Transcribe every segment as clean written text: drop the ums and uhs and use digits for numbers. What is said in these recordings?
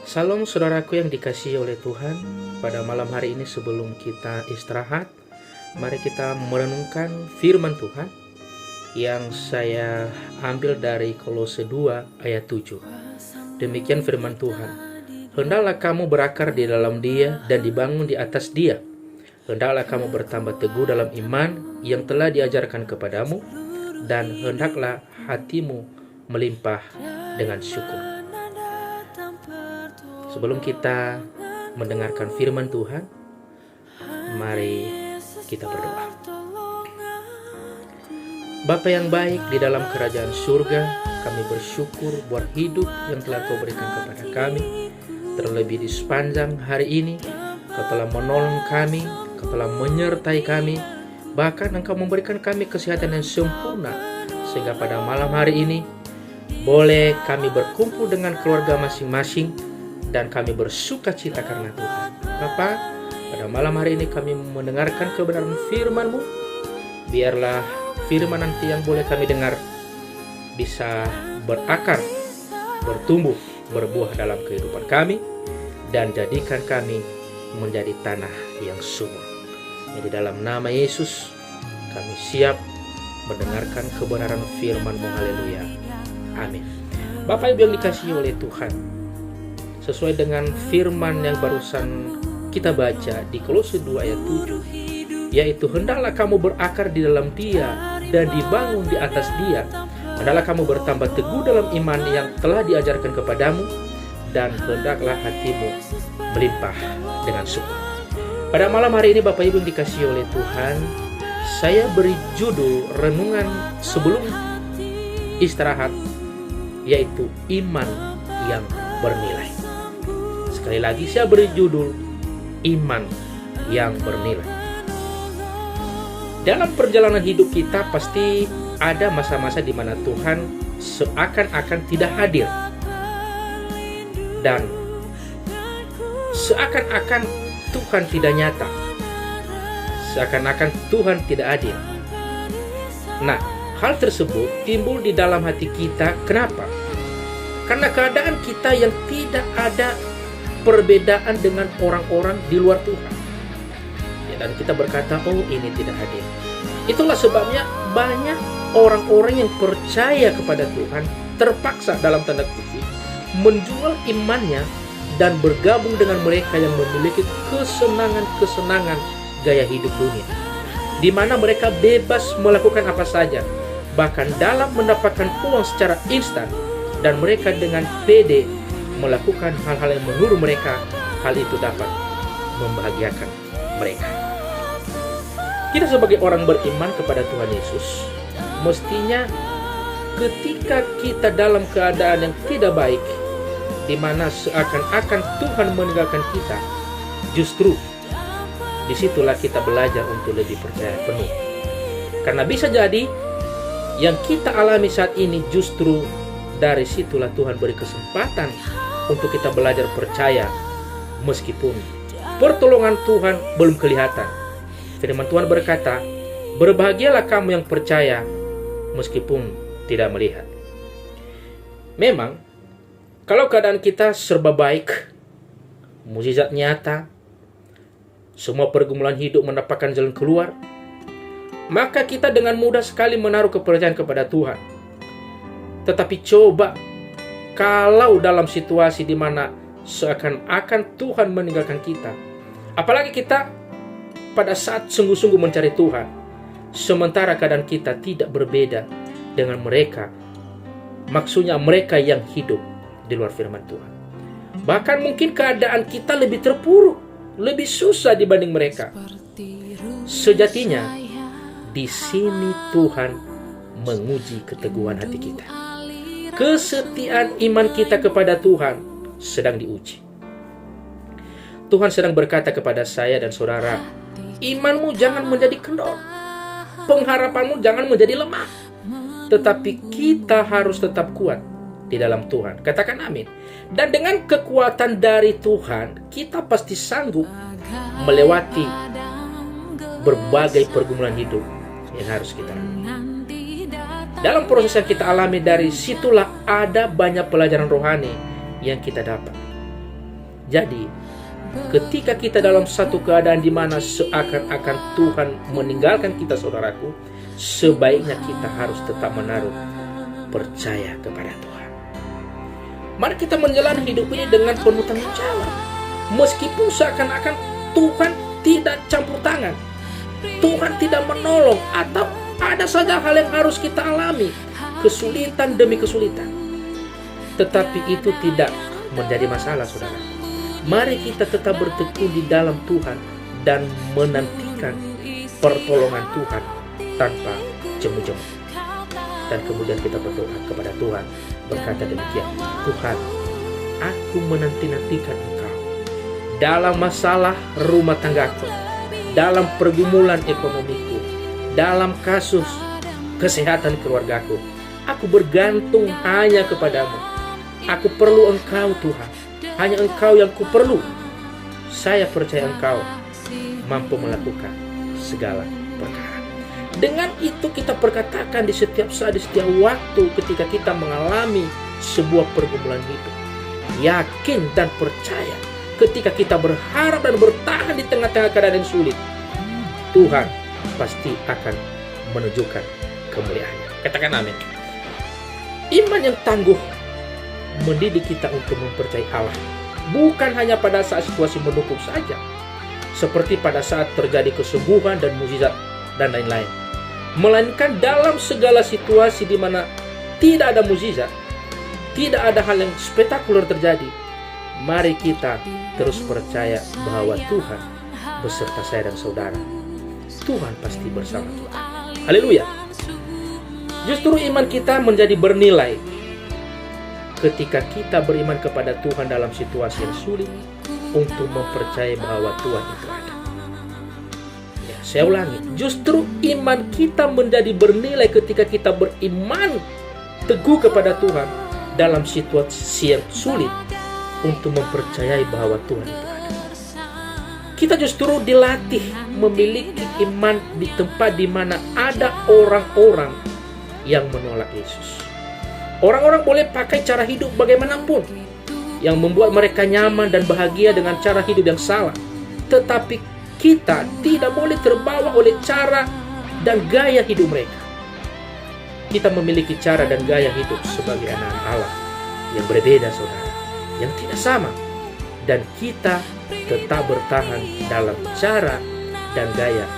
Salam saudaraku yang dikasihi oleh Tuhan. Pada malam hari ini sebelum kita istirahat, mari kita merenungkan firman Tuhan yang saya ambil dari Kolose 2 ayat 7. Demikian firman Tuhan. Hendaklah kamu berakar di dalam Dia dan dibangun di atas Dia. Hendaklah kamu bertambah teguh dalam iman yang telah diajarkan kepadamu, dan hendaklah hatimu melimpah dengan syukur. Sebelum kita mendengarkan firman Tuhan, mari kita berdoa. Bapa yang baik di dalam kerajaan surga, kami bersyukur buat hidup yang telah Kau berikan kepada kami. Terlebih di sepanjang hari ini, Kau telah menolong kami, Kau telah menyertai kami, bahkan Engkau memberikan kami kesehatan yang sempurna, sehingga pada malam hari ini boleh kami berkumpul dengan keluarga masing-masing, dan kami bersuka cita karena Tuhan. Bapa, pada malam hari ini kami mendengarkan kebenaran firman-Mu. Biarlah firman nanti yang boleh kami dengar bisa berakar, bertumbuh, berbuah dalam kehidupan kami, dan jadikan kami menjadi tanah yang subur. Jadi dalam nama Yesus kami siap mendengarkan kebenaran firman-Mu. Haleluya. Amin. Bapak Ibu yang dikasihi oleh Tuhan, sesuai dengan firman yang barusan kita baca di Kolose 2 ayat 7, yaitu hendaklah kamu berakar di dalam Dia dan dibangun di atas Dia. Hendaklah kamu bertambah teguh dalam iman yang telah diajarkan kepadamu, dan hendaklah hatimu melimpah dengan syukur. Pada malam hari ini Bapak Ibu yang dikasihi oleh Tuhan, saya beri judul renungan sebelum istirahat, yaitu iman yang bernilai. Sekali lagi saya beri judul iman yang bernilai. Dalam perjalanan hidup kita pasti ada masa-masa di mana Tuhan seakan-akan tidak hadir, dan seakan-akan Tuhan tidak nyata, seakan-akan Tuhan tidak adil. Nah, hal tersebut timbul di dalam hati kita. Kenapa? Karena keadaan kita yang tidak ada perbedaan dengan orang-orang di luar Tuhan, ya, dan kita berkata, oh ini tidak adil. Itulah sebabnya banyak orang-orang yang percaya kepada Tuhan terpaksa dalam tanda kutip menjual imannya dan bergabung dengan mereka yang memiliki kesenangan-kesenangan gaya hidup dunia, di mana mereka bebas melakukan apa saja, bahkan dalam mendapatkan uang secara instan, dan mereka dengan pede melakukan hal-hal yang menurut mereka hal itu dapat membahagiakan mereka. Kita sebagai orang beriman kepada Tuhan Yesus, mestinya ketika kita dalam keadaan yang tidak baik, di mana seakan-akan Tuhan meninggalkan kita, justru disitulah kita belajar untuk lebih percaya penuh. Karena bisa jadi yang kita alami saat ini justru dari situlah Tuhan beri kesempatan untuk kita belajar percaya meskipun pertolongan Tuhan belum kelihatan. Firman Tuhan berkata, berbahagialah kamu yang percaya meskipun tidak melihat. Memang kalau keadaan kita serba baik, mukjizat nyata, semua pergumulan hidup mendapatkan jalan keluar, maka kita dengan mudah sekali menaruh kepercayaan kepada Tuhan. Tetapi coba kalau dalam situasi di mana seakan-akan Tuhan meninggalkan kita, apalagi kita pada saat sungguh-sungguh mencari Tuhan, sementara keadaan kita tidak berbeda dengan mereka, maksudnya mereka yang hidup di luar firman Tuhan. Bahkan mungkin keadaan kita lebih terpuruk, lebih susah dibanding mereka. Sejatinya di sini Tuhan menguji keteguhan hati kita. Kesetiaan iman kita kepada Tuhan sedang diuji. Tuhan sedang berkata kepada saya dan saudara, imanmu jangan menjadi kendor, pengharapanmu jangan menjadi lemah, tetapi kita harus tetap kuat di dalam Tuhan. Katakan amin. Dan dengan kekuatan dari Tuhan, kita pasti sanggup melewati berbagai pergumulan hidup yang harus kita lalui. Dalam proses yang kita alami, dari situlah ada banyak pelajaran rohani yang kita dapat. Jadi, ketika kita dalam satu keadaan di mana seakan-akan Tuhan meninggalkan kita, saudaraku, sebaiknya kita harus tetap menaruh percaya kepada Tuhan. Mari kita menjalani hidup ini dengan penuh tanggung jawab. Meskipun seakan-akan Tuhan tidak campur tangan, Tuhan tidak menolong, atau ada saja hal yang harus kita alami, kesulitan demi kesulitan. Tetapi itu tidak menjadi masalah, saudara. Mari kita tetap bertekun di dalam Tuhan dan menantikan pertolongan Tuhan tanpa jemu-jemu. Dan kemudian kita berdoa kepada Tuhan, berkata demikian, Tuhan, aku menanti-nantikan Engkau dalam masalah rumah tanggaku, dalam pergumulan ekonomiku, dalam kasus kesehatan keluargaku. Aku bergantung hanya kepadamu. Aku perlu Engkau, Tuhan. Hanya Engkau yang kuperlu. Saya percaya Engkau mampu melakukan segala perkara. Dengan itu kita perkatakan di setiap saat, di setiap waktu ketika kita mengalami sebuah pergumulan hidup. Yakin dan percaya ketika kita berharap dan bertahan di tengah-tengah keadaan yang sulit, Tuhan pasti akan menunjukkan kemuliaan-Nya. Katakan amin. Iman yang tangguh mendidik kita untuk mempercayai Allah, bukan hanya pada saat situasi mendukung saja, seperti pada saat terjadi kesembuhan dan mukjizat dan lain-lain, melainkan dalam segala situasi di mana tidak ada mukjizat, tidak ada hal yang spektakuler terjadi. Mari kita terus percaya bahwa Tuhan beserta saya dan saudara. Tuhan pasti bersama kita. Haleluya. Justru iman kita menjadi bernilai ketika kita beriman kepada Tuhan dalam situasi yang sulit, untuk mempercayai bahwa Tuhan itu ada. Ya, saya ulangi, justru iman kita menjadi bernilai ketika kita beriman teguh kepada Tuhan dalam situasi yang sulit, untuk mempercayai bahwa Tuhan itu ada. Kita justru dilatih memiliki iman di tempat di mana ada orang-orang yang menolak Yesus. Orang-orang boleh pakai cara hidup bagaimanapun yang membuat mereka nyaman dan bahagia dengan cara hidup yang salah. Tetapi kita tidak boleh terbawa oleh cara dan gaya hidup mereka. Kita memiliki cara dan gaya hidup sebagai anak Allah yang berbeda, saudara, yang tidak sama. Dan kita tetap bertahan dalam cara dan gaya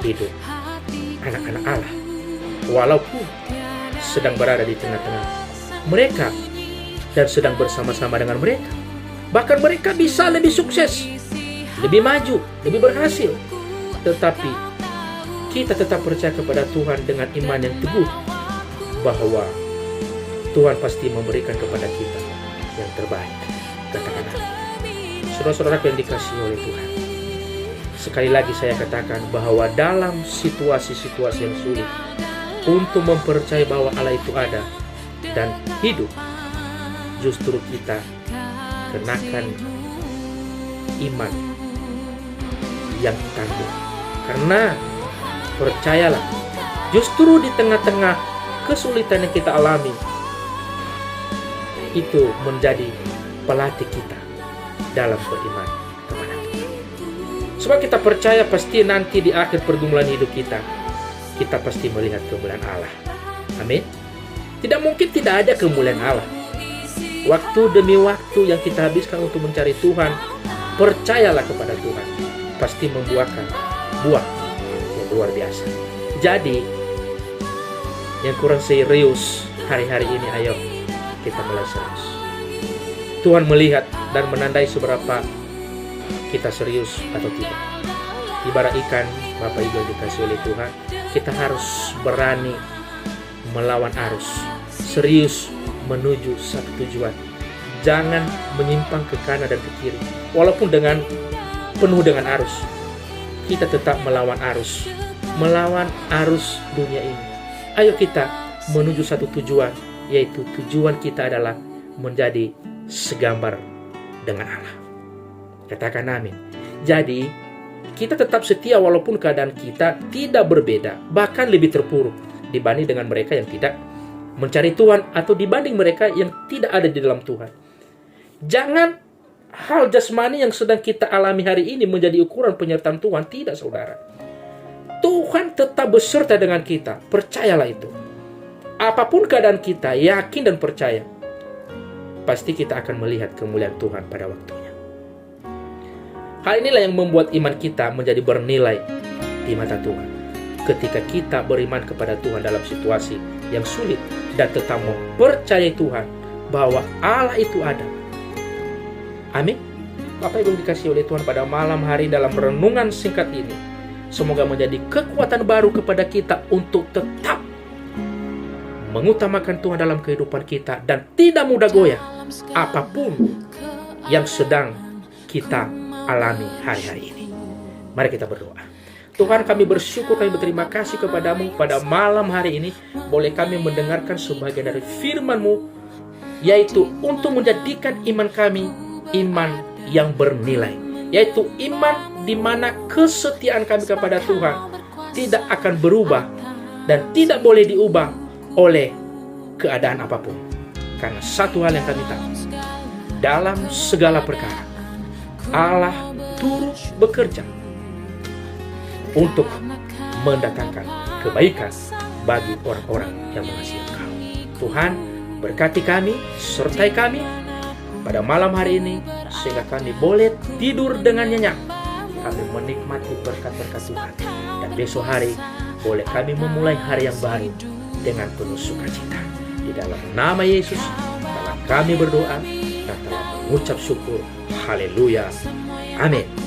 hidup anak-anak Allah, walaupun sedang berada di tengah-tengah mereka dan sedang bersama-sama dengan mereka. Bahkan mereka bisa lebih sukses, lebih maju, lebih berhasil. Tetapi kita tetap percaya kepada Tuhan dengan iman yang teguh bahwa Tuhan pasti memberikan kepada kita yang terbaik. Katakan amin. Saudara-saudaraku yang dikasihi oleh Tuhan, sekali lagi saya katakan bahwa dalam situasi-situasi yang sulit, untuk mempercayai bahwa Allah itu ada dan hidup, justru kita kenakan iman yang tangguh. Karena percayalah, justru di tengah-tengah kesulitan yang kita alami, itu menjadi pelatih kita dalam beriman kepada Tuhan. Sebab kita percaya pasti nanti di akhir pergumulan hidup kita pasti melihat kemuliaan Allah. Amin. Tidak mungkin tidak ada kemuliaan Allah. Waktu demi waktu yang kita habiskan untuk mencari Tuhan, percayalah kepada Tuhan, pasti membuahkan buah yang luar biasa. Jadi, yang kurang serius hari-hari ini, ayo kita mulai serius. Tuhan melihat dan menandai seberapa kita serius atau tidak. Ibarat ikan, Bapak Ibu yang dikasihi oleh Tuhan, kita harus berani melawan arus, serius menuju satu tujuan. Jangan menyimpang ke kanan dan ke kiri. Walaupun penuh dengan arus, kita tetap melawan arus dunia ini. Ayo kita menuju satu tujuan, yaitu tujuan kita adalah menjadi segambar dengan Allah. Katakan amin. Jadi kita tetap setia walaupun keadaan kita tidak berbeda, bahkan lebih terpuruk dibanding dengan mereka yang tidak mencari Tuhan, atau dibanding mereka yang tidak ada di dalam Tuhan. Jangan hal jasmani yang sedang kita alami hari ini menjadi ukuran penyertaan Tuhan. Tidak, saudara. Tuhan tetap beserta dengan kita. Percayalah itu. Apapun keadaan kita, yakin dan percaya, pasti kita akan melihat kemuliaan Tuhan pada waktunya. Hal inilah yang membuat iman kita menjadi bernilai di mata Tuhan. Ketika kita beriman kepada Tuhan dalam situasi yang sulit dan tetap mempercayai Tuhan bahwa Allah itu ada. Amin. Bapak Ibu dikasihi oleh Tuhan, pada malam hari dalam renungan singkat ini, semoga menjadi kekuatan baru kepada kita untuk tetap mengutamakan Tuhan dalam kehidupan kita dan tidak mudah goyah apapun yang sedang kita alami hari-hari ini. Mari kita berdoa. Tuhan, kami bersyukur, kami berterima kasih kepadamu pada malam hari ini. Boleh kami mendengarkan sebagian dari firman-Mu, yaitu untuk menjadikan iman kami iman yang bernilai, yaitu iman di mana kesetiaan kami kepada Tuhan tidak akan berubah dan tidak boleh diubah oleh keadaan apapun. Karena satu hal yang kami tahu, dalam segala perkara Allah turut bekerja untuk mendatangkan kebaikan bagi orang-orang yang mengasihi Engkau. Tuhan, berkati kami, sertai kami pada malam hari ini, sehingga kami boleh tidur dengan nyenyak. Kami menikmati berkat-berkat Tuhan. Dan besok hari boleh kami memulai hari yang baru dengan penuh sukacita. Di dalam nama Yesus telah kami berdoa dan telah mengucap syukur. Haleluya. Amin.